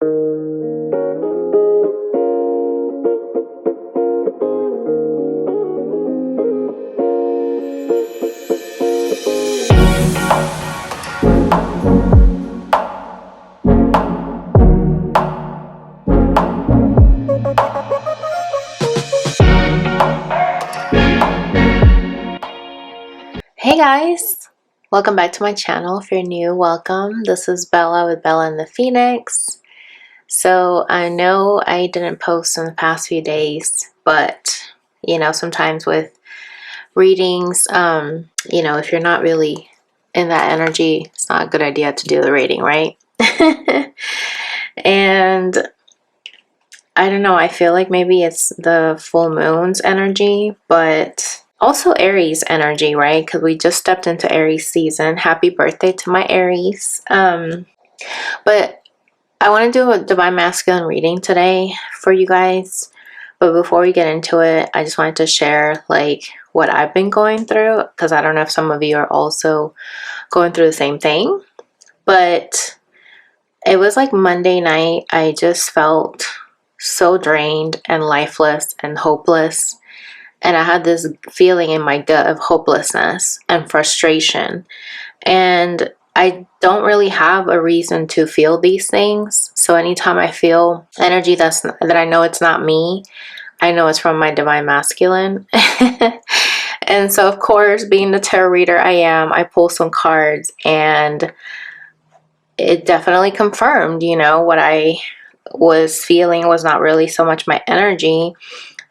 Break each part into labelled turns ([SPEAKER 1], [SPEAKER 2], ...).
[SPEAKER 1] Hey guys, welcome back to my channel. If you're new, welcome. This is Bella with Bella and the Phoenix. So I know I didn't post in the past few days, but you know, sometimes with readings, you know, if you're not really in that energy, it's not a good idea to do the reading, right? And I don't know, I feel like maybe it's the full moon's energy, but also Aries energy, right? Because we just stepped into Aries season. Happy birthday to my Aries. But I want to do a Divine Masculine reading today for you guys. But before we get into it, I just wanted to share like what I've been going through, because I don't know if some of you are also going through the same thing. But it was like Monday night, I just felt so drained and lifeless and hopeless. And I had this feeling in my gut of hopelessness and frustration. And I don't really have a reason to feel these things. So anytime I feel energy that I know it's not me, I know it's from my Divine Masculine. And so, of course, being the tarot reader I am, I pull some cards and it definitely confirmed, you know, what I was feeling was not really so much my energy,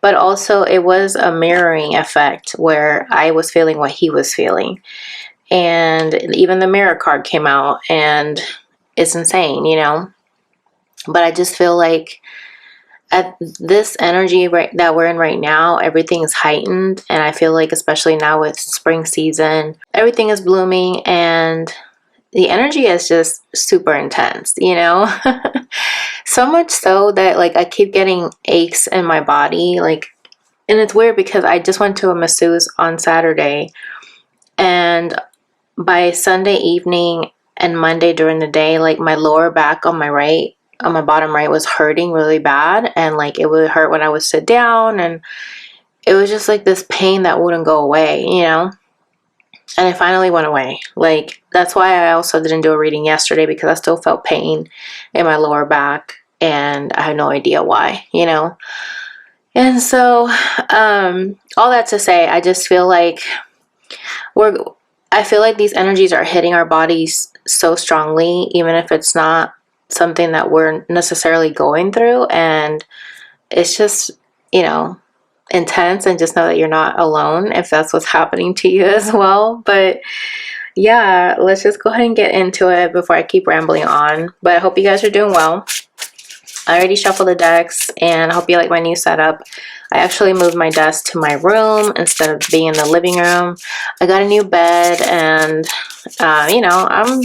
[SPEAKER 1] but also it was a mirroring effect where I was feeling what he was feeling. And even the mirror card came out, and it's insane, you know. But I just feel like at this energy that we're in right now, everything is heightened. And I feel like especially now with spring season, everything is blooming and the energy is just super intense, you know. So much so that like I keep getting aches in my body, like, and it's weird because I just went to a masseuse on Saturday, and by Sunday evening and Monday during the day, like my lower back on my bottom right was hurting really bad, and like it would hurt when I would sit down, and it was just like this pain that wouldn't go away, you know. And it finally went away. Like, that's why I also didn't do a reading yesterday, because I still felt pain in my lower back and I had no idea why, you know. And so all that to say, I just feel like I feel like these energies are hitting our bodies so strongly, even if it's not something that we're necessarily going through. And it's just, you know, intense, and just know that you're not alone if that's what's happening to you as well. But yeah, let's just go ahead and get into it before I keep rambling on. But I hope you guys are doing well. I already shuffled the decks, and I hope you like my new setup. I actually moved my desk to my room instead of being in the living room. I got a new bed, and you know, I'm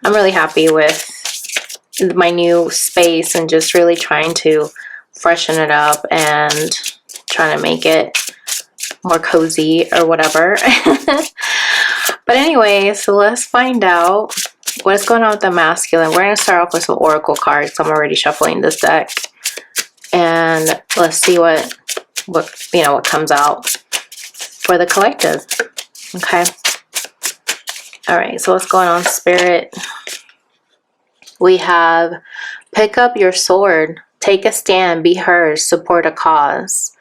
[SPEAKER 1] really happy with my new space, and just really trying to freshen it up and trying to make it more cozy or whatever. But anyway, so let's find out what's going on with the masculine. We're going to start off with some oracle cards. I'm already shuffling this deck, and let's see what you know, what comes out for the collective. Okay. All right, so what's going on, Spirit? We have pick up your sword, take a stand, be heard, support a cause.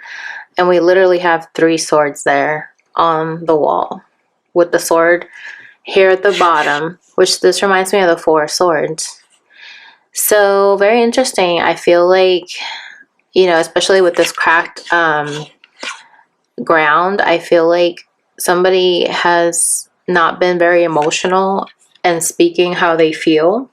[SPEAKER 1] And we literally have 3 swords there on the wall, with the sword here at the bottom, which this reminds me of the 4 swords. So very interesting. I feel like, you know, especially with this cracked ground, I feel like somebody has not been very emotional and speaking how they feel.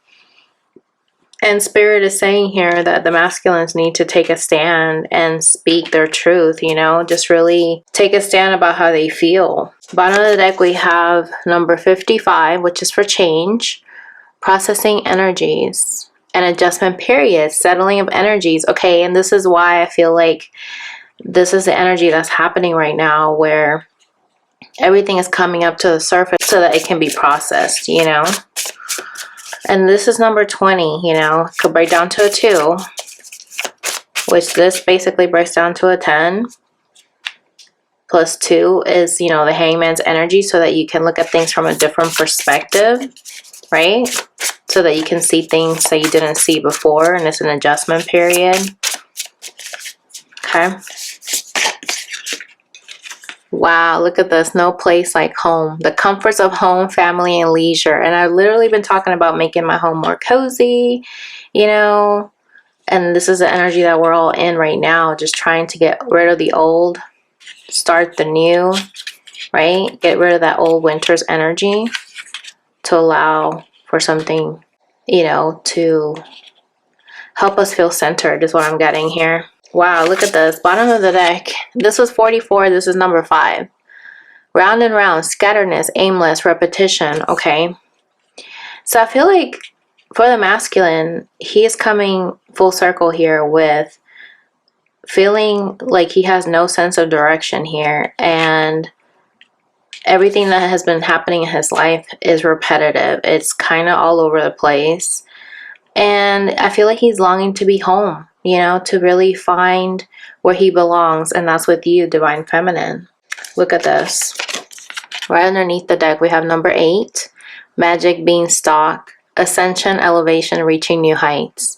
[SPEAKER 1] And Spirit is saying here that the masculines need to take a stand and speak their truth, you know, just really take a stand about how they feel. Bottom of the deck, we have number 55, which is for change, processing energies, an adjustment period, settling of energies. Okay, and this is why I feel like this is the energy that's happening right now, where everything is coming up to the surface so that it can be processed, you know. And this is number 20, you know, could break down to a 2, which this basically breaks down to a 10. Plus 2 is, you know, the hangman's energy, so that you can look at things from a different perspective, right? So that you can see things that you didn't see before, and it's an adjustment period. Okay. Wow, look at this. No place like home. The comforts of home, family, and leisure. And I've literally been talking about making my home more cozy, you know. And this is the energy that we're all in right now. Just trying to get rid of the old, start the new, right? Get rid of that old winter's energy to allow for something, you know, to help us feel centered is what I'm getting here. Wow, look at this. Bottom of the deck. This was 44. This is number 5. Round and round, scatteredness, aimless, repetition. Okay. So I feel like for the masculine, he is coming full circle here with feeling like he has no sense of direction here. And everything that has been happening in his life is repetitive. It's kind of all over the place. And I feel like he's longing to be home, you know, to really find where he belongs. And that's with you, Divine Feminine. Look at this. Right underneath the deck, we have number 8, Magic Beanstalk, Ascension, Elevation, Reaching New Heights.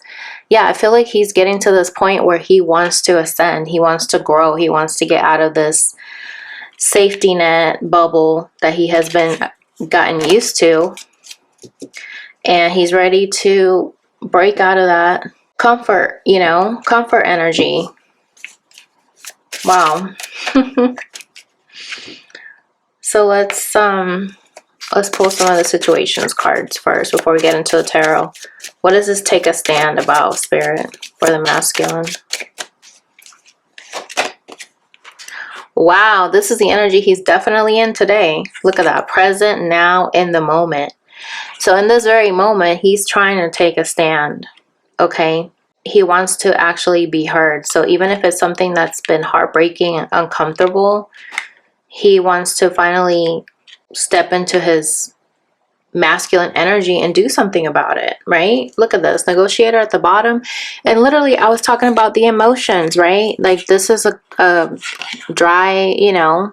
[SPEAKER 1] Yeah, I feel like he's getting to this point where he wants to ascend. He wants to grow. He wants to get out of this safety net bubble that he has been gotten used to. And he's ready to break out of that comfort, you know, comfort energy. Wow. So let's pull some of the situations cards first before we get into the tarot. What does this take a stand about, Spirit, for the masculine? Wow, this is the energy he's definitely in today. Look at that. Present, now, in the moment. So in this very moment, he's trying to take a stand, okay? He wants to actually be heard. So even if it's something that's been heartbreaking and uncomfortable, he wants to finally step into his masculine energy and do something about it, right? Look at this. Negotiator at the bottom. And literally, I was talking about the emotions, right? Like, this is a dry, you know,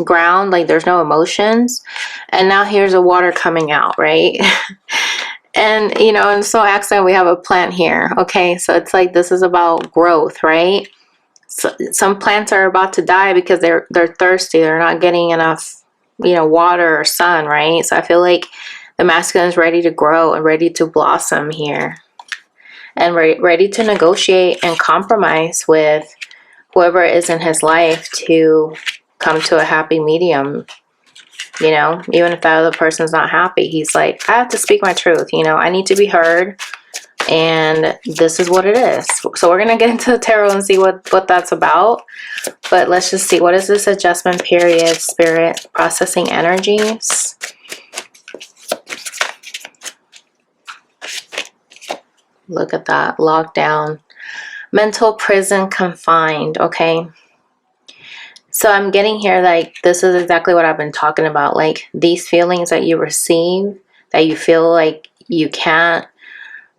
[SPEAKER 1] ground. Like, there's no emotions. And now here's a water coming out, right? And, you know, and so accident we have a plant here, okay? So it's like, this is about growth, right? So some plants are about to die because they're thirsty. They're not getting enough, you know, water or sun, right? So I feel like the masculine is ready to grow and ready to blossom here. And ready to negotiate and compromise with whoever is in his life to come to a happy medium. You know, even if that other person's not happy, he's like, I have to speak my truth. You know, I need to be heard. And this is what it is. So we're going to get into the tarot and see what that's about. But let's just see. What is this adjustment period, Spirit? Processing energies. Look at that. Lockdown. Mental prison, confined. Okay. So I'm getting here, like, this is exactly what I've been talking about. Like, these feelings that you receive, that you feel like you can't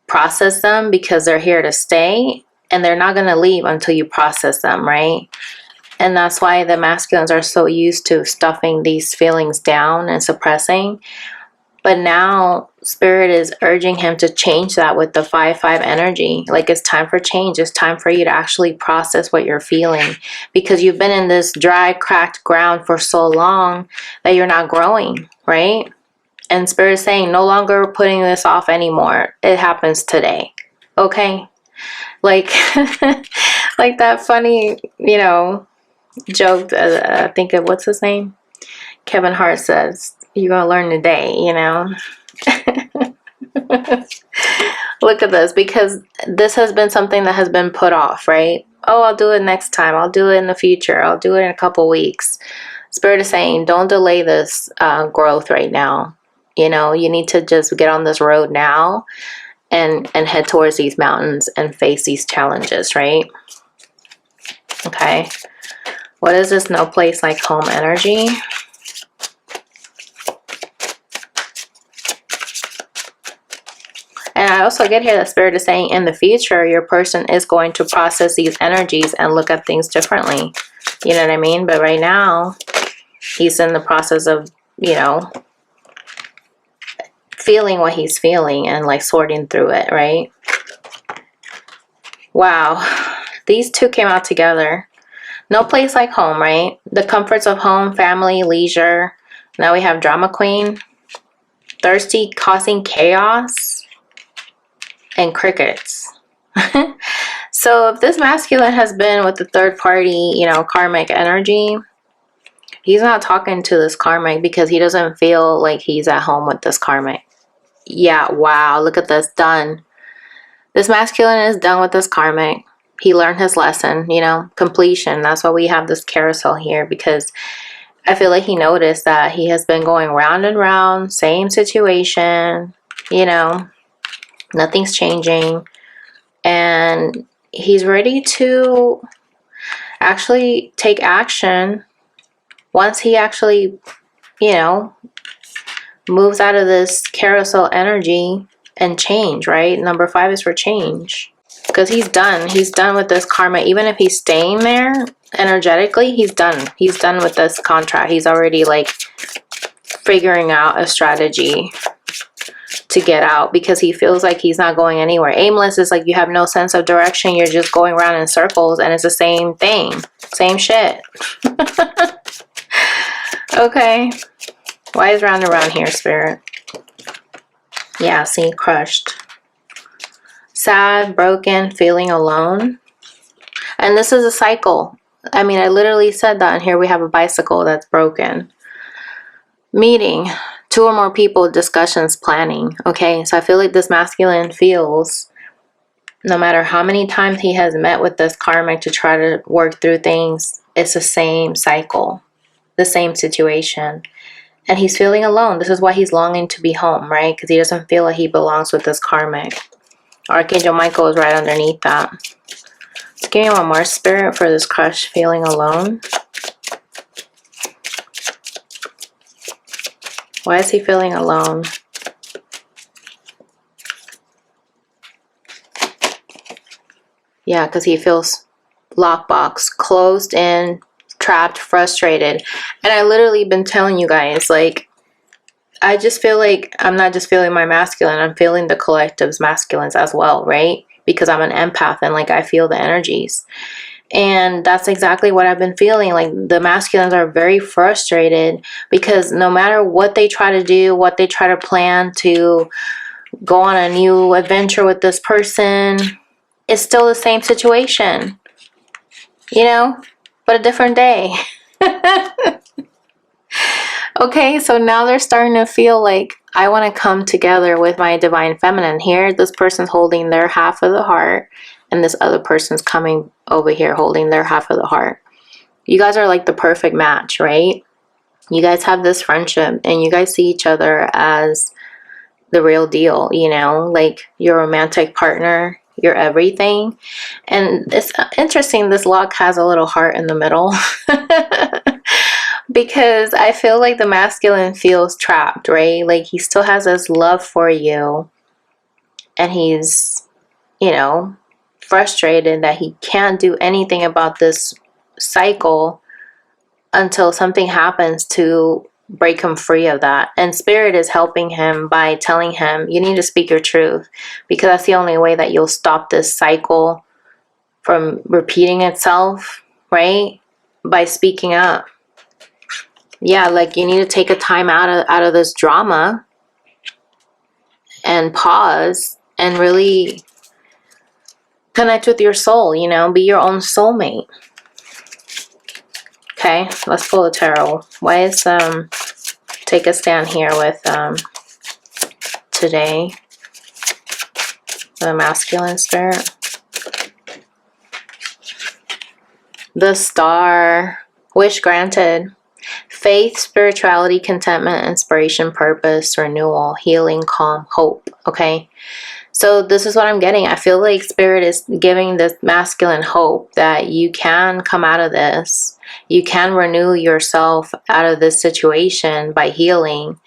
[SPEAKER 1] process them because they're here to stay, and they're not going to leave until you process them, right? And that's why the masculines are so used to stuffing these feelings down and suppressing. But now Spirit is urging him to change that with the 5-5 energy. Like, it's time for change. It's time for you to actually process what you're feeling, because you've been in this dry, cracked ground for so long that you're not growing, right? And Spirit is saying, no longer putting this off anymore. It happens today. Okay? Like, like that funny, you know, joke. I think of, what's his name? Kevin Hart says, you're going to learn today, you know? Look at this, because this has been something that has been put off, right? Oh, I'll do it next time. I'll do it in the future. I'll do it in a couple weeks. Spirit is saying, don't delay this growth right now. You know, you need to just get on this road now and head towards these mountains and face these challenges, right? Okay. What is this no place like home energy? also get here that Spirit is saying in the future, your person is going to process these energies and look at things differently. You know what I mean? But right now, he's in the process of, you know, feeling what he's feeling and like sorting through it, right? Wow. These two came out together. No place like home, right? The comforts of home, family, leisure. Now we have drama queen. Thirsty, causing chaos. And crickets. So if this masculine has been with the third party, you know, karmic energy, he's not talking to this karmic because he doesn't feel like he's at home with this karmic. Yeah, wow, look at this, done. This masculine is done with this karmic. He learned his lesson, you know, completion. That's why we have this carousel here, because I feel like he noticed that he has been going round and round, same situation, you know, nothing's changing. And he's ready to actually take action once he actually, you know, moves out of this carousel energy and change, right? Number 5 is for change. Because he's done. He's done with this karma. Even if he's staying there energetically, he's done. He's done with this contract. He's already like figuring out a strategy to get out, because he feels like he's not going anywhere. Aimless is like you have no sense of direction. You're just going around in circles and it's the same thing. Same shit. Okay. Why is round and round here, Spirit? Yeah, see, crushed. Sad, broken, feeling alone. And this is a cycle. I mean, I literally said that. And here we have a bicycle that's broken. Meeting. 2 or more people, discussions, planning. Okay, so I feel like this masculine feels, no matter how many times he has met with this karmic to try to work through things, it's the same cycle, the same situation. And he's feeling alone. This is why he's longing to be home, right? Because he doesn't feel like he belongs with this karmic. Archangel Michael is right underneath that. Let's give me one more, Spirit, for this crush feeling alone. Why is he feeling alone? Yeah, because he feels lockbox, closed in, trapped, frustrated. And I literally been telling you guys, like, I just feel like I'm not just feeling my masculine, I'm feeling the collective's masculines as well, right? Because I'm an empath and like I feel the energies. And that's exactly what I've been feeling. Like the masculines are very frustrated because no matter what they try to do, what they try to plan to go on a new adventure with this person, it's still the same situation, you know, but a different day. Okay, so now they're starting to feel like I want to come together with my divine feminine. Here, this person's holding their half of the heart, and this other person's coming over here holding their half of the heart. You guys are like the perfect match, right? You guys have this friendship, and you guys see each other as the real deal, you know, like your romantic partner, your everything. And it's interesting, this lock has a little heart in the middle. Because I feel like the masculine feels trapped, right? Like he still has this love for you. And he's, you know, frustrated that he can't do anything about this cycle until something happens to break him free of that. And Spirit is helping him by telling him, you need to speak your truth. Because that's the only way that you'll stop this cycle from repeating itself, right? By speaking up. Yeah, like you need to take a time out of this drama and pause and really connect with your soul, you know, be your own soulmate. Okay, let's pull the tarot. Why is take a stand here with today, the masculine spirit. The Star, wish granted. Faith, spirituality, contentment, inspiration, purpose, renewal, healing, calm, hope. Okay, so this is what I'm getting. I feel like Spirit is giving this masculine hope that you can come out of this. You can renew yourself out of this situation by healing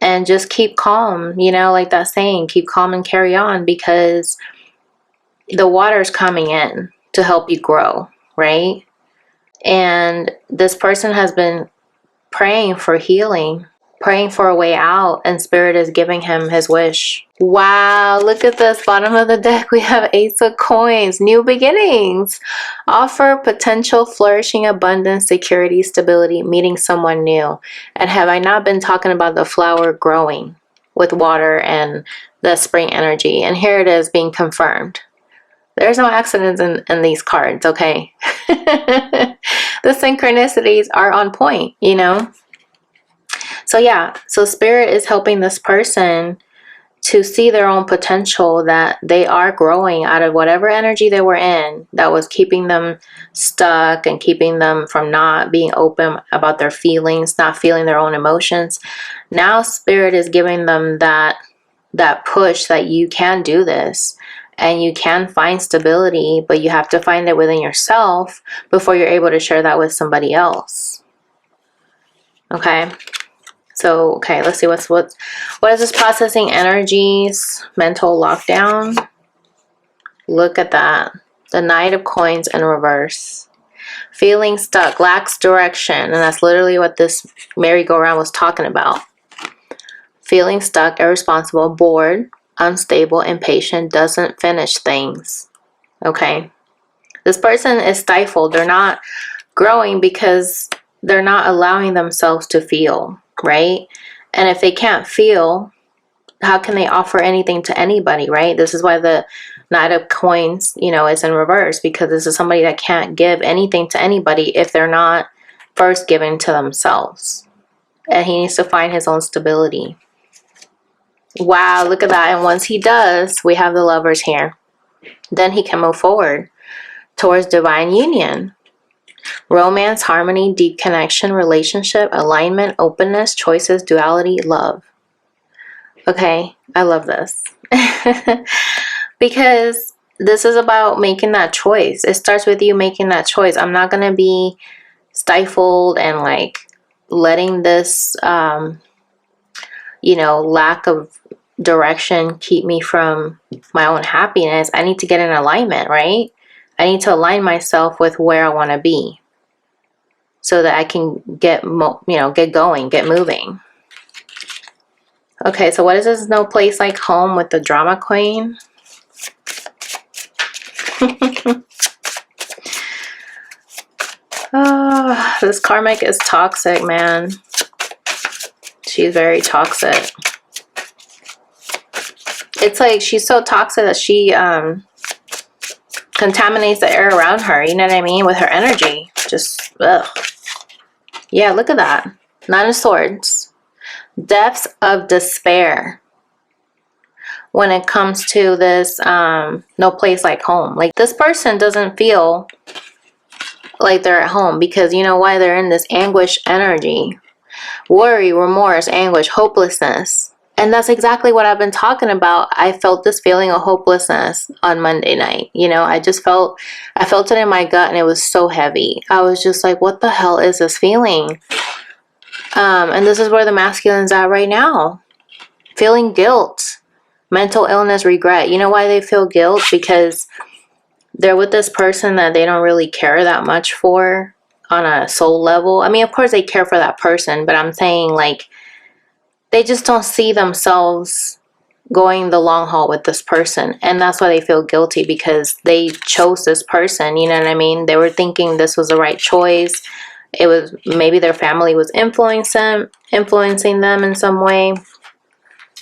[SPEAKER 1] And just keep calm, you know, like that saying, keep calm and carry on, because the water's coming in to help you grow, right? And this person has been praying for healing, praying for a way out, and Spirit is giving him his wish. Wow, look at this. Bottom of the deck, we have Ace of Coins. New beginnings. Offer potential, flourishing, abundance, security, stability, meeting someone new. And have I not been talking about the flower growing with water and the spring energy? And here it is being confirmed. There's no accidents in these cards, okay? The synchronicities are on point, you know? So yeah, so Spirit is helping this person to see their own potential, that they are growing out of whatever energy they were in that was keeping them stuck and keeping them from not being open about their feelings, not feeling their own emotions. Now Spirit is giving them that push that you can do this. And you can find stability, but you have to find it within yourself before you're able to share that with somebody else. Okay. So, okay, let's see what is this processing energies, mental lockdown. Look at that. The Knight of Coins in reverse. Feeling stuck, lacks direction. And that's literally what this merry-go-round was talking about. Feeling stuck, irresponsible, bored, unstable, impatient, doesn't finish things. Okay. This person is stifled. They're not growing because they're not allowing themselves to feel, right? And if they can't feel, how can they offer anything to anybody, right? This is why the Knight of Coins, you know, is in reverse, because this is somebody that can't give anything to anybody if they're not first giving to themselves. And he needs to find his own stability. Wow, look at that. And once he does, we have the Lovers here. Then he can move forward towards divine union. Romance, harmony, deep connection, relationship, alignment, openness, choices, duality, love. Okay, I love this. Because this is about making that choice. It starts with you making that choice. I'm not going to be stifled and like letting this, you know, lack of direction keep me from my own happiness. I need to get in alignment, right? I need to align myself with where I want to be so that I can get going, get moving. Okay, so what is this no place like home with the drama queen? Oh, this karmic is toxic, man. She's very toxic. It's like she's so toxic that she contaminates the air around her, you know what I mean, with her energy. Just, ugh. Yeah, look at that. Nine of Swords. Depths of despair when it comes to this no place like home. Like, this person doesn't feel like they're at home because you know why? They're in this anguish energy. Worry, remorse, anguish, hopelessness. And that's exactly what I've been talking about. I felt this feeling of hopelessness on Monday night. You know, I felt it in my gut and it was so heavy. I was just like, what the hell is this feeling? And this is where the masculine's at right now. Feeling guilt, mental illness, regret. You know why they feel guilt? Because they're with this person that they don't really care that much for on a soul level. I mean, of course they care for that person, but I'm saying like, they just don't see themselves going the long haul with this person. And that's why they feel guilty, because they chose this person. You know what I mean? They were thinking this was the right choice. It was maybe their family was influencing them in some way,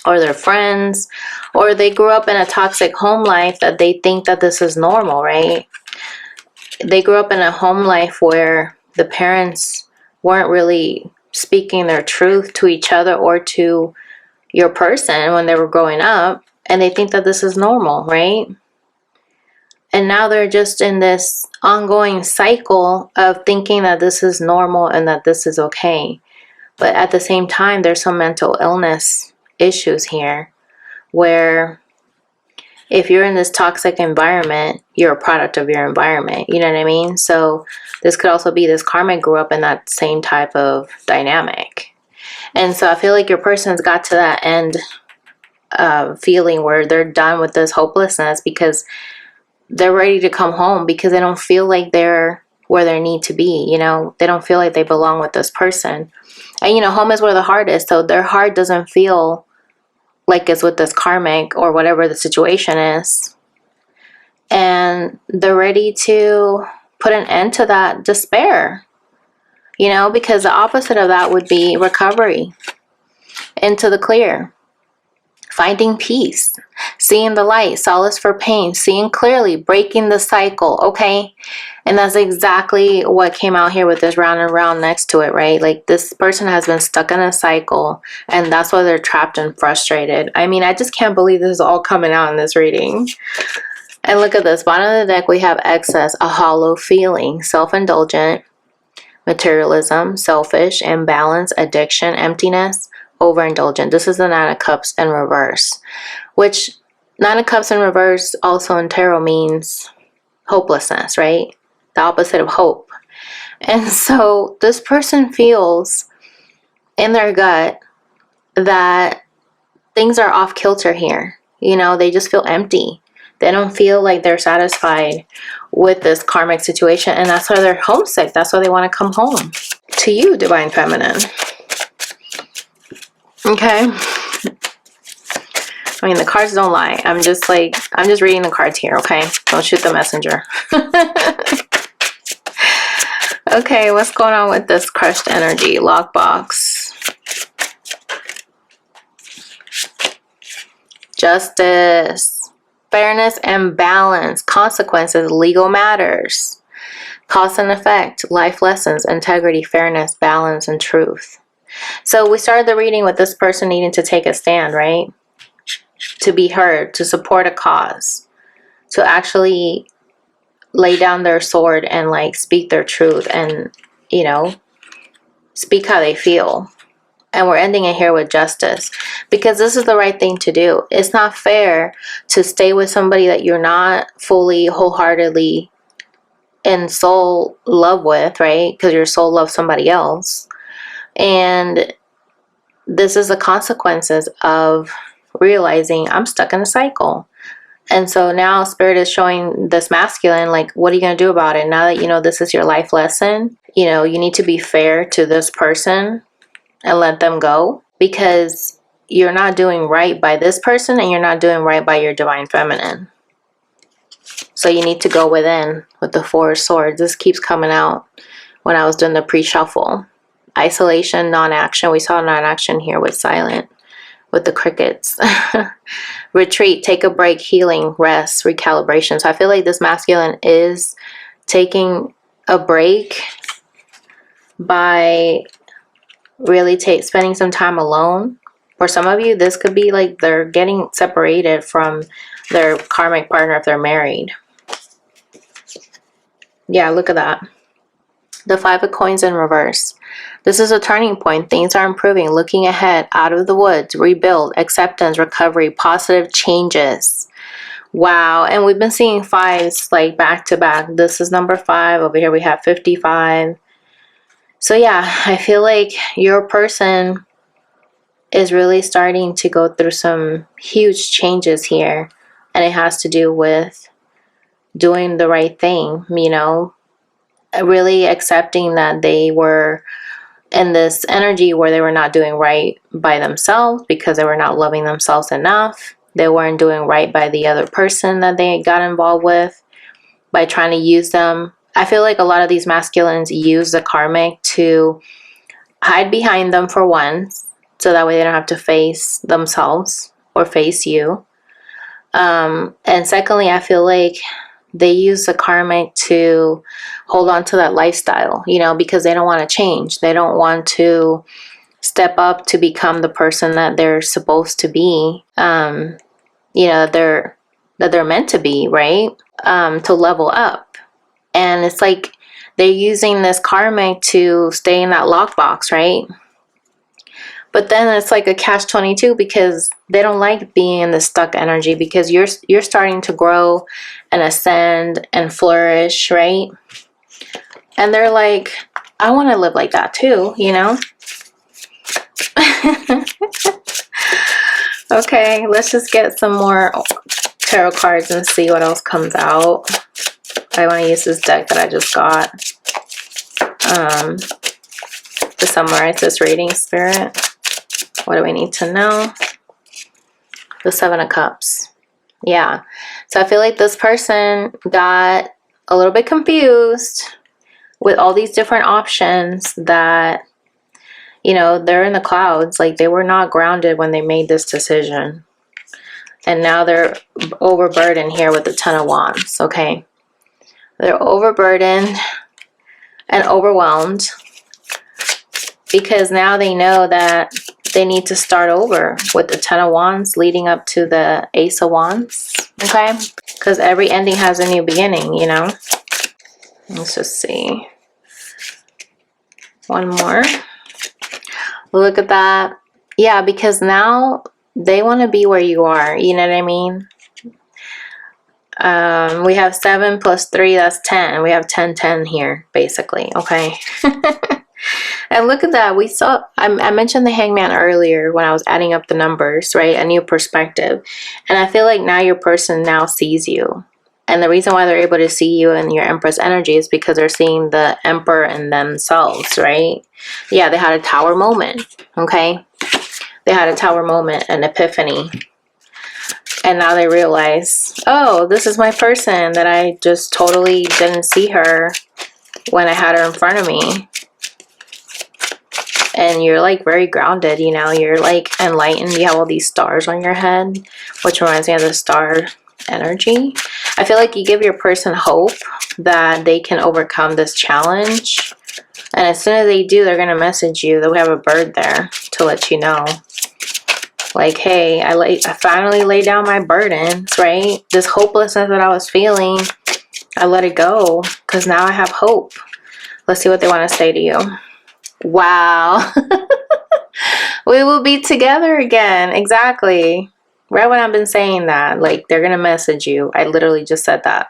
[SPEAKER 1] or their friends, or they grew up in a toxic home life that they think that this is normal, right? They grew up in a home life where the parents weren't really speaking their truth to each other or to your person when they were growing up, and they think that this is normal, right? And now they're just in this ongoing cycle of thinking that this is normal and that this is okay. But at the same time, there's some mental illness issues here where if you're in this toxic environment, you're a product of your environment. You know what I mean? So this could also be this karmic grew up in that same type of dynamic. And so I feel like your person's got to that end feeling where they're done with this hopelessness, because they're ready to come home, because they don't feel like they're where they need to be. You know, they don't feel like they belong with this person. And, you know, home is where the heart is. So their heart doesn't feel like it's with this karmic or whatever the situation is. And they're ready to put an end to that despair, you know, because the opposite of that would be recovery, into the clear, finding peace, seeing the light, solace for pain, seeing clearly, breaking the cycle, okay? And that's exactly what came out here with this round and round next to it, right? Like, this person has been stuck in a cycle, and that's why they're trapped and frustrated. I mean, I just can't believe this is all coming out in this reading. And look at this. Bottom of the deck, we have excess, a hollow feeling, self-indulgent, materialism, selfish, imbalance, addiction, emptiness, overindulgent. This is the Nine of Cups in reverse, which Nine of Cups in reverse also in tarot means hopelessness, right? The opposite of hope. And so this person feels in their gut that things are off kilter here. You know, they just feel empty. They don't feel like they're satisfied with this karmic situation, and that's why they're homesick. That's why they want to come home. To you, Divine Feminine. Okay. I mean, the cards don't lie. I'm just reading the cards here, okay? Don't shoot the messenger. Okay, what's going on with this crushed energy? Lockbox. Justice. Fairness and balance. Consequences. Legal matters. Cause and effect. Life lessons. Integrity, fairness, balance, and truth. So we started the reading with this person needing to take a stand, right? To be heard, to support a cause, to actually lay down their sword and like speak their truth and, you know, speak how they feel. And we're ending it here with justice, because this is the right thing to do. It's not fair to stay with somebody that you're not fully, wholeheartedly in soul love with, right? Because your soul loves somebody else. And this is the consequences of realizing I'm stuck in a cycle. And so now Spirit is showing this masculine, like, what are you going to do about it? Now that you know this is your life lesson, you know, you need to be fair to this person and let them go, because you're not doing right by this person and you're not doing right by your Divine Feminine. So you need to go within with the Four of Swords. This keeps coming out when I was doing the pre-shuffle. Isolation, non-action. We saw non-action here with silent, with the crickets. Retreat, take a break, healing, rest, recalibration. So I feel like this masculine is taking a break by really spending some time alone. For some of you, this could be like they're getting separated from their karmic partner if they're married. Yeah, look at that. The Five of Coins in reverse. This is a turning point. Things are improving. Looking ahead, out of the woods, rebuild, acceptance, recovery, positive changes. Wow. And we've been seeing fives like back to back. This is number 5. Over here we have 55. So yeah, I feel like your person is really starting to go through some huge changes here. And it has to do with doing the right thing, you know, really accepting that they were in this energy where they were not doing right by themselves because they were not loving themselves enough. They weren't doing right by the other person that they got involved with by trying to use them. I feel like a lot of these masculines use the karmic to hide behind them, for one, so that way they don't have to face themselves or face you. And secondly, I feel like they use the karmic to hold on to that lifestyle, you know, because they don't want to change. They don't want to step up to become the person that they're supposed to be, you know, that they're meant to be, right? To level up. And it's like they're using this karmic to stay in that lockbox, right? But then it's like a catch-22, because they don't like being in the stuck energy, because you're starting to grow and ascend and flourish, right? And they're like, I want to live like that too, you know? Okay, let's just get some more tarot cards and see what else comes out. I want to use this deck that I just got to summarize this reading, Spirit. What do we need to know? The Seven of Cups. Yeah. So I feel like this person got a little bit confused with all these different options that, you know, they're in the clouds. Like, they were not grounded when they made this decision. And now they're overburdened here with the Ten of Wands, okay? They're overburdened and overwhelmed because now they know that they need to start over with the Ten of Wands leading up to the Ace of Wands, okay? Because every ending has a new beginning, you know? Let's just see. One more. Look at that. Yeah, because now they want to be where you are. You know what I mean? We have 7 plus 3, that's 10. We have 10, 10 here, basically, okay? And look at that. We saw, I mentioned the Hangman earlier when I was adding up the numbers, right? A new perspective. And I feel like now your person now sees you. And the reason why they're able to see you in your Empress energy is because they're seeing the Emperor in themselves, right? Yeah, they had a tower moment, okay? They had a tower moment, an epiphany. And now they realize, oh, this is my person that I just totally didn't see her when I had her in front of me. And you're like very grounded, you know, you're like enlightened. You have all these stars on your head, which reminds me of the star energy. I feel like you give your person hope that they can overcome this challenge. And as soon as they do, they're going to message you. They'll have a bird there to let you know. Like, hey, I finally laid down my burdens, right? This hopelessness that I was feeling, I let it go because now I have hope. Let's see what they want to say to you. Wow. We will be together again. Exactly. Right when I've been saying that, like, they're going to message you. I literally just said that.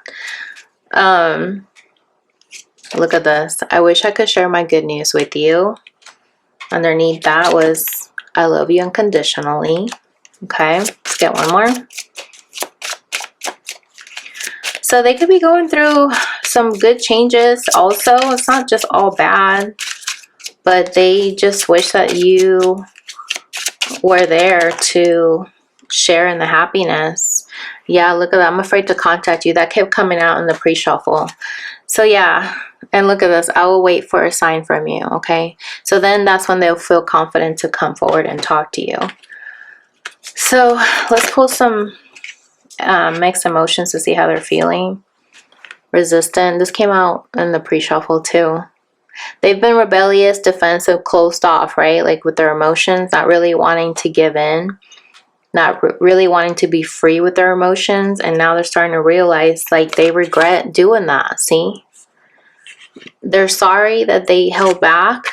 [SPEAKER 1] Look at this. I wish I could share my good news with you. Underneath that was, I love you unconditionally. Okay, let's get one more. So they could be going through some good changes also. It's not just all bad, but they just wish that you were there to share in the happiness. Yeah, look at that. I'm afraid to contact you. That kept coming out in the pre-shuffle. So yeah, and look at this. I will wait for a sign from you, okay? So then that's when they'll feel confident to come forward and talk to you. So let's pull some mixed emotions to see how they're feeling. Resistant. This came out in the pre-shuffle too. They've been rebellious, defensive, closed off, right? Like with their emotions, not really wanting to give in, not really wanting to be free with their emotions. And now they're starting to realize like they regret doing that. See? They're sorry that they held back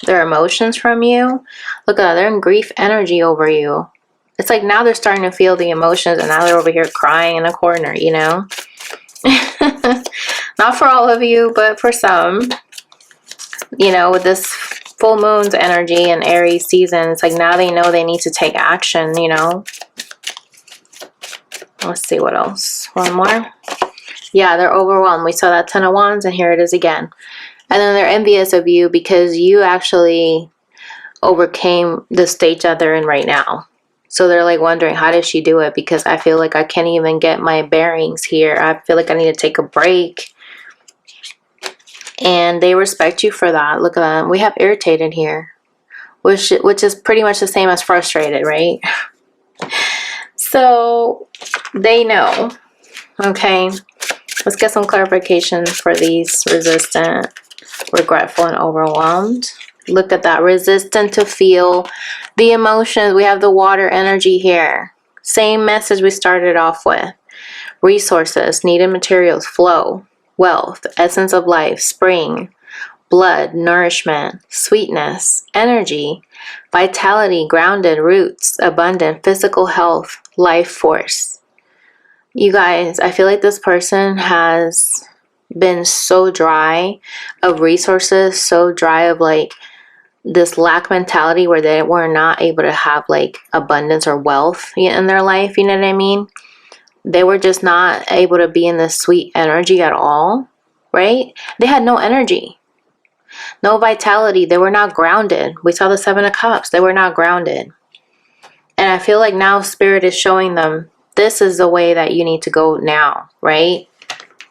[SPEAKER 1] their emotions from you. Look at that. They're in grief energy over you. It's like now they're starting to feel the emotions and now they're over here crying in a corner, you know? Not for all of you, but for some. You know, with this full moon's energy and Aries season, it's like now they know they need to take action, you know? Let's see what else. One more. Yeah, they're overwhelmed. We saw that Ten of Wands and here it is again. And then they're envious of you because you actually overcame the stage that they're in right now. So they're like wondering, how did she do it? Because I feel like I can't even get my bearings here. I feel like I need to take a break. And they respect you for that. Look at that. We have irritated here, which is pretty much the same as frustrated, right? So they know. Okay. Let's get some clarification for these resistant, regretful, and overwhelmed. Look at that. Resistant to feel the emotions. We have the water energy here. Same message we started off with. Resources, needed materials, flow, wealth, essence of life, spring, blood, nourishment, sweetness, energy, vitality, grounded, roots, abundant, physical health, life force. You guys, I feel like this person has been so dry of resources, so dry of like this lack mentality where they were not able to have like abundance or wealth in their life, you know what I mean? They were just not able to be in this sweet energy at all, right? They had no energy, no vitality. They were not grounded. We saw the Seven of Cups. They were not grounded. And I feel like now Spirit is showing them, this is the way that you need to go now, right?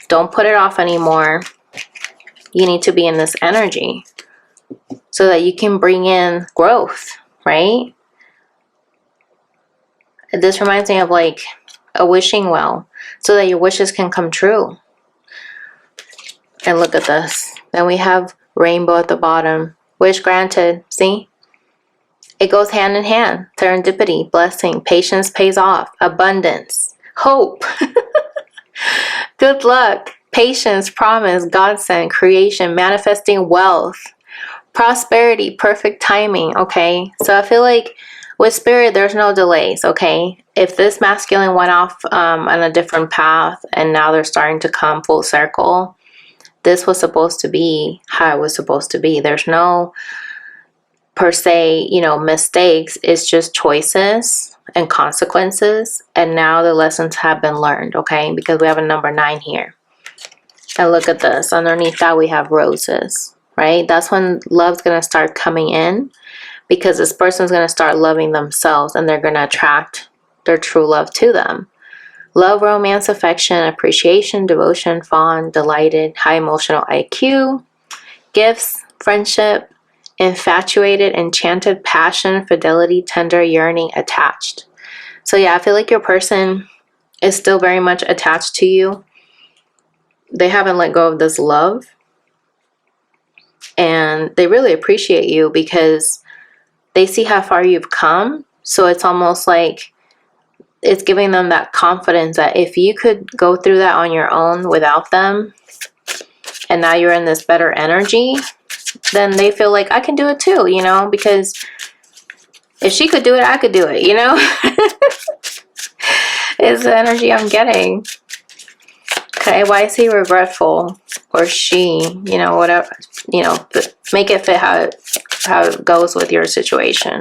[SPEAKER 1] Don't put it off anymore. You need to be in this energy so that you can bring in growth, right? This reminds me of like a wishing well, so that your wishes can come true. And look at this. Then we have rainbow at the bottom. Wish granted. See? It goes hand in hand. Serendipity, blessing, patience pays off, abundance, hope, good luck, patience, promise, godsend, creation, manifesting wealth, prosperity, perfect timing, okay? So I feel like with Spirit, there's no delays, okay? If this masculine went off on a different path and now they're starting to come full circle, this was supposed to be how it was supposed to be. There's no, per se, you know, mistakes. It's just choices and consequences. And now the lessons have been learned, okay? Because we have a number 9 here. And look at this. Underneath that, we have roses, right? That's when love's going to start coming in, because this person's going to start loving themselves and they're going to attract their true love to them. Love, romance, affection, appreciation, devotion, fond, delighted, high emotional IQ, gifts, friendship, infatuated, enchanted, passion, fidelity, tender, yearning, attached. So yeah, I feel like your person is still very much attached to you. They haven't let go of this love. And they really appreciate you because they see how far you've come. So it's almost like it's giving them that confidence that if you could go through that on your own without them, and now you're in this better energy, then they feel like I can do it too, you know, because if she could do it, I could do it, you know. Is the energy I'm getting. Okay, why is he regretful? Or she, you know, whatever, you know, make it fit how it goes with your situation.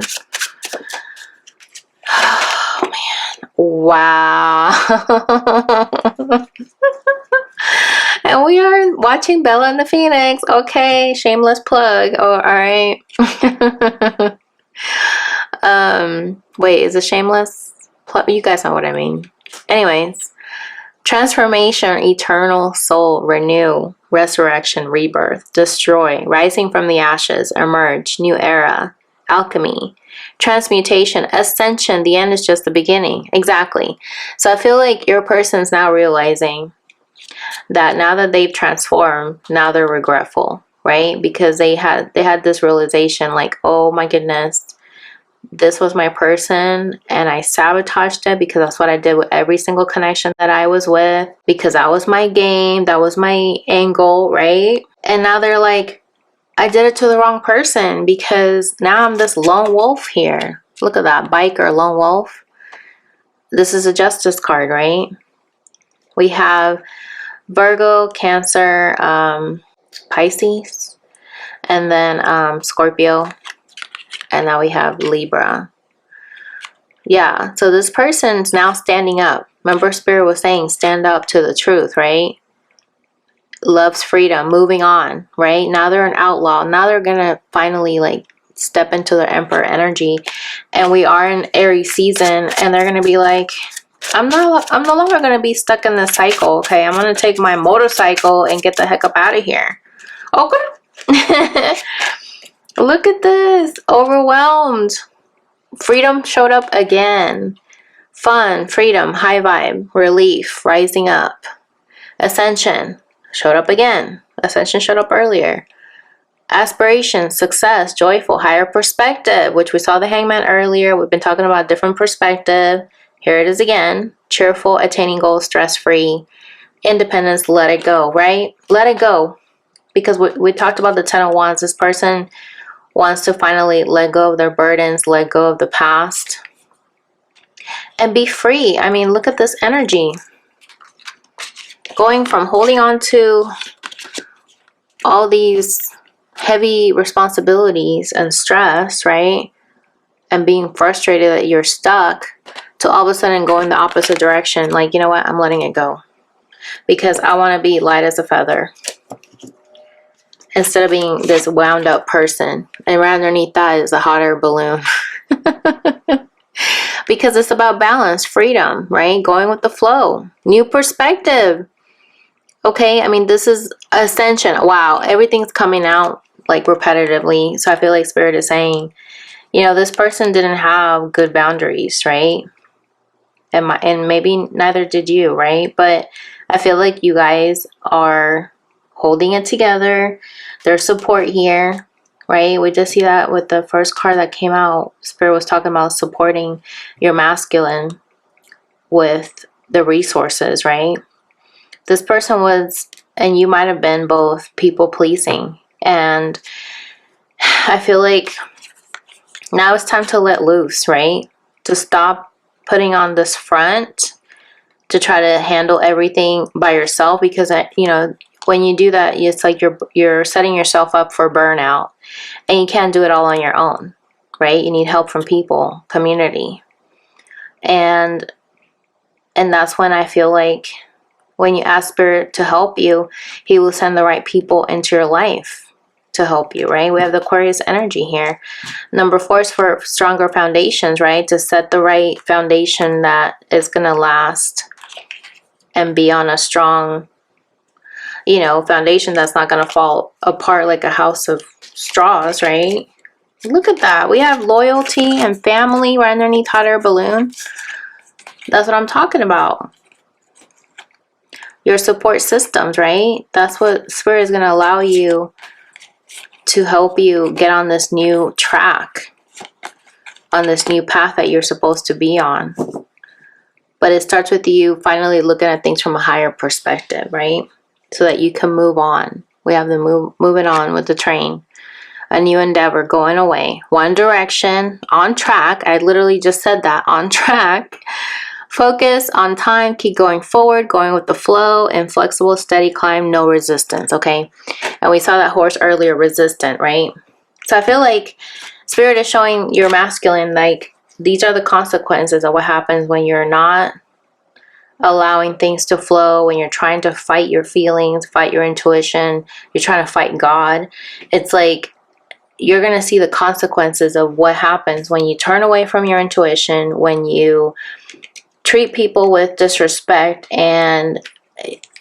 [SPEAKER 1] Oh man. Wow. And we are watching Bella and the Phoenix. Okay, shameless plug. Oh, alright. Wait, is it shameless plug? You guys know what I mean. Anyways. Transformation, eternal soul, renew, resurrection, rebirth, destroy, rising from the ashes, emerge, new era, alchemy, transmutation, ascension. The end is just the beginning. Exactly. So I feel like your person's now realizing that now that they've transformed, now they're regretful, right? Because they had this realization like, oh my goodness, this was my person and I sabotaged it, because that's what I did with every single connection that I was with, because that was my game, that was my angle, right? And now they're like, I did it to the wrong person, because now I'm this lone wolf here. Look at that, biker, lone wolf. This is a justice card, right? We have Virgo, Cancer, Pisces, and then Scorpio. And now we have Libra. Yeah, so this person's now standing up. Remember Spirit was saying stand up to the truth, right? Loves freedom, moving on, right? Now they're an outlaw. Now they're going to finally like step into their Emperor energy. And we are in Aries season, and they're going to be like, I'm no longer going to be stuck in this cycle, okay? I'm going to take my motorcycle and get the heck up out of here. Okay. Look at this. Overwhelmed. Freedom showed up again. Fun, freedom, high vibe, relief, rising up. Ascension showed up again. Ascension showed up earlier. Aspiration, success, joyful, higher perspective, which we saw the Hangman earlier. We've been talking about different perspective. Here it is again. Cheerful, attaining goals, stress-free. Independence, let it go, right? Let it go. Because we talked about the 10 of Wands. This person wants to finally let go of their burdens, let go of the past, and be free. I mean, look at this energy. Going from holding on to all these heavy responsibilities and stress, right? And being frustrated that you're stuck, to all of a sudden going the opposite direction. Like, you know what? I'm letting it go. Because I want to be light as a feather. Instead of being this wound up person. And right underneath that is a hot air balloon. Because it's about balance, freedom, right? Going with the flow. New perspective. Okay, I mean, this is ascension. Wow, everything's coming out like repetitively. So I feel like Spirit is saying, you know, this person didn't have good boundaries, right? And maybe neither did you, right? But I feel like you guys are holding it together. There's support here, right? We just see that with the first card that came out. Spirit was talking about supporting your masculine with the resources, right? This person was, and you might have been both, people pleasing. And I feel like now it's time to let loose, right? To stop putting on this front to try to handle everything by yourself, because you know, when you do that, it's like you're setting yourself up for burnout, and you can't do it all on your own, right? You need help from people, community. And that's when I feel like when you ask Spirit to help you, He will send the right people into your life to help you, right? We have the Aquarius energy here. Number 4 is for stronger foundations, right? To set the right foundation that is going to last and be on a strong, you know, foundation that's not going to fall apart like a house of straws, right? Look at that. We have loyalty and family right underneath hot air balloon. That's what I'm talking about. Your support systems, right? That's what Spirit is going to allow you to help you get on this new track, on this new path that you're supposed to be on. But it starts with you finally looking at things from a higher perspective, right? So that you can move on. We have the moving on with the train. A new endeavor, going away. One direction, on track. I literally just said that, on track. Focus on time, keep going forward, going with the flow, inflexible, steady climb, no resistance, okay? And we saw that horse earlier, resistant, right? So I feel like Spirit is showing your masculine, like, these are the consequences of what happens when you're not allowing things to flow, when you're trying to fight your feelings, fight your intuition, you're trying to fight God. It's like you're going to see the consequences of what happens when you turn away from your intuition, when you treat people with disrespect, and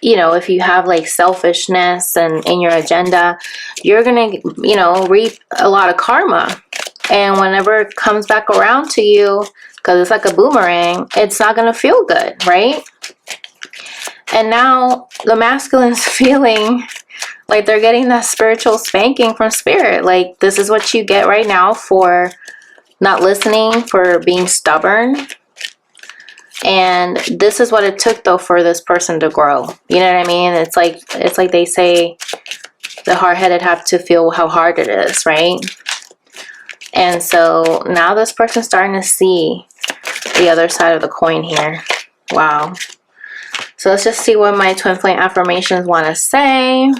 [SPEAKER 1] you know, if you have like selfishness and in your agenda, you're gonna, you know, reap a lot of karma. And whenever it comes back around to you, because it's like a boomerang, it's not gonna feel good, right? And now the masculine's feeling like they're getting that spiritual spanking from Spirit. Like, this is what you get right now for not listening, for being stubborn. And this is what it took, though, for this person to grow. You know what I mean? It's like they say, the hard-headed have to feel how hard it is, right? And so now this person's starting to see the other side of the coin here. Wow. So let's just see what my twin flame affirmations want to say.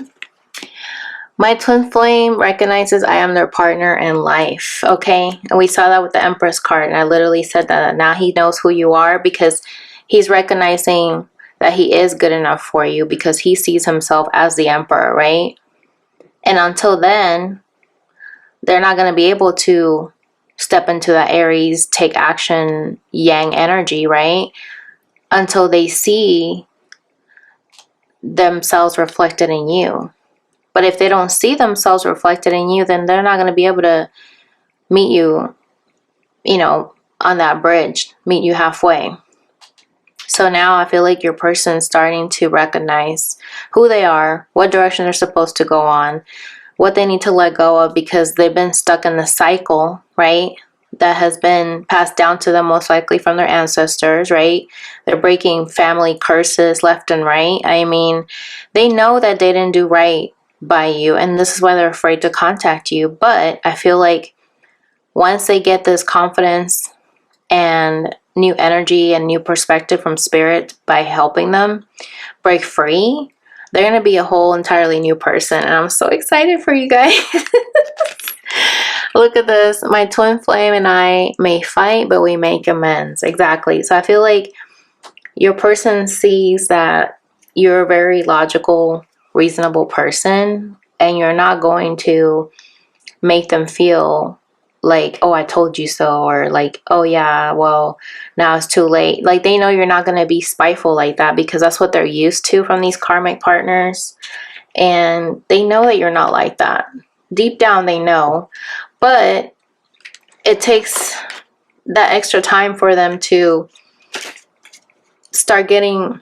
[SPEAKER 1] My twin flame recognizes I am their partner in life, okay? And we saw that with the Empress card, and I literally said that now he knows who you are, because he's recognizing that he is good enough for you, because he sees himself as the Emperor, right? And until then, they're not going to be able to step into that Aries, take action, Yang energy, right? Until they see themselves reflected in you. But if they don't see themselves reflected in you, then they're not going to be able to meet you, you know, on that bridge, meet you halfway. So now I feel like your person's starting to recognize who they are, what direction they're supposed to go on, what they need to let go of, because they've been stuck in the cycle, right? That has been passed down to them most likely from their ancestors, right? They're breaking family curses left and right. I mean, they know that they didn't do right by you, and this is why they're afraid to contact you. But I feel like once they get this confidence and new energy and new perspective from Spirit by helping them break free, They're going to be a whole entirely new person, and I'm so excited for you guys. Look at this. My twin flame and I may fight, but we make amends. Exactly. So I feel like your person sees that you're a very logical, reasonable person, and you're not going to make them feel like, oh, I told you so, or like, oh yeah, well, now it's too late. Like, they know you're not going to be spiteful like that, because that's what they're used to from these karmic partners. And they know that you're not like that. Deep down, they know. But it takes that extra time for them to start getting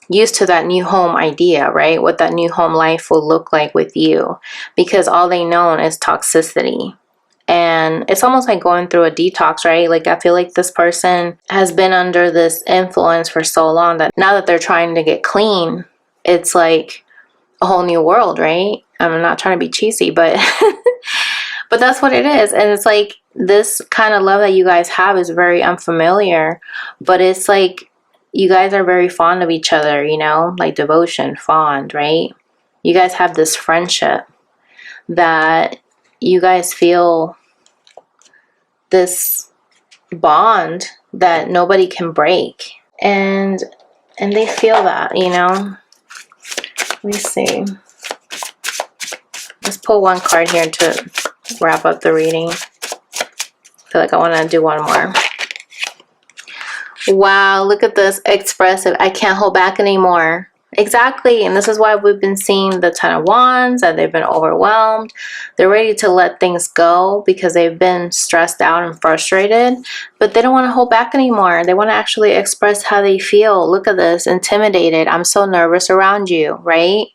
[SPEAKER 1] used to that new home idea, right? What that new home life will look like with you, because all they know is toxicity. And it's almost like going through a detox, right? Like, I feel like this person has been under this influence for so long that now that they're trying to get clean, it's like a whole new world, right? I'm not trying to be cheesy, but but that's what it is. And it's like, this kind of love that you guys have is very unfamiliar, but it's like you guys are very fond of each other, you know, like devotion, fond, right? You guys have this friendship that you guys feel this bond that nobody can break, and they feel that, you know. Let me see. Let's pull one card here to wrap up the reading. I feel like I want to do one more. Wow, look at this. Expressive. I can't hold back anymore. Exactly. And this is why we've been seeing the Ten of Wands, and they've been overwhelmed. They're ready to let things go because they've been stressed out and frustrated, but they don't want to hold back anymore. They want to actually express how they feel. Look at this. Intimidated. I'm so nervous around you, right?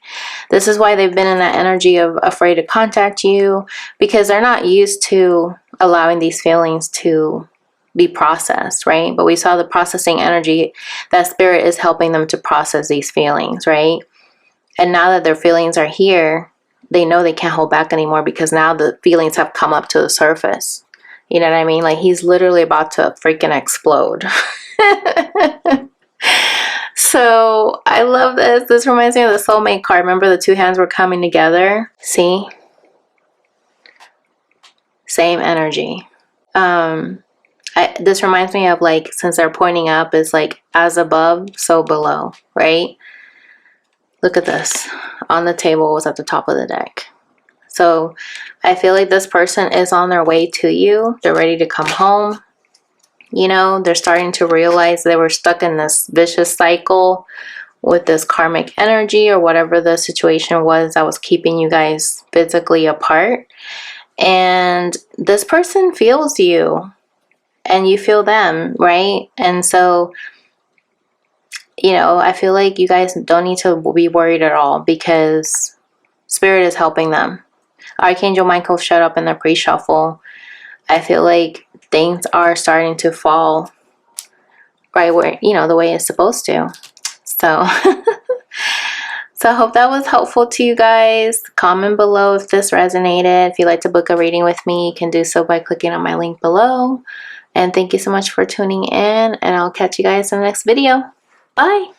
[SPEAKER 1] This is why they've been in that energy of afraid to contact you, because they're not used to allowing these feelings to be processed, right? But we saw the processing energy, that spirit is helping them to process these feelings, right? And now that their feelings are here, they know they can't hold back anymore, because now the feelings have come up to the surface. You know what I mean? Like, he's literally about to freaking explode. So I love this. This reminds me of the soulmate card. Remember, the two hands were coming together? See? Same energy. This reminds me of, like, since they're pointing up, is like as above, so below, right? Look at this. On the table was at the top of the deck. So I feel like this person is on their way to you. They're ready to come home. You know, they're starting to realize they were stuck in this vicious cycle with this karmic energy, or whatever the situation was that was keeping you guys physically apart. And this person feels you, and you feel them, right? And so, you know, I feel like you guys don't need to be worried at all, because Spirit is helping them. Archangel Michael showed up in the pre-shuffle. I feel like things are starting to fall right where, you know, the way it's supposed to. So, so I hope that was helpful to you guys. Comment below if this resonated. If you'd like to book a reading with me, you can do so by clicking on my link below. And thank you so much for tuning in, and I'll catch you guys in the next video. Bye!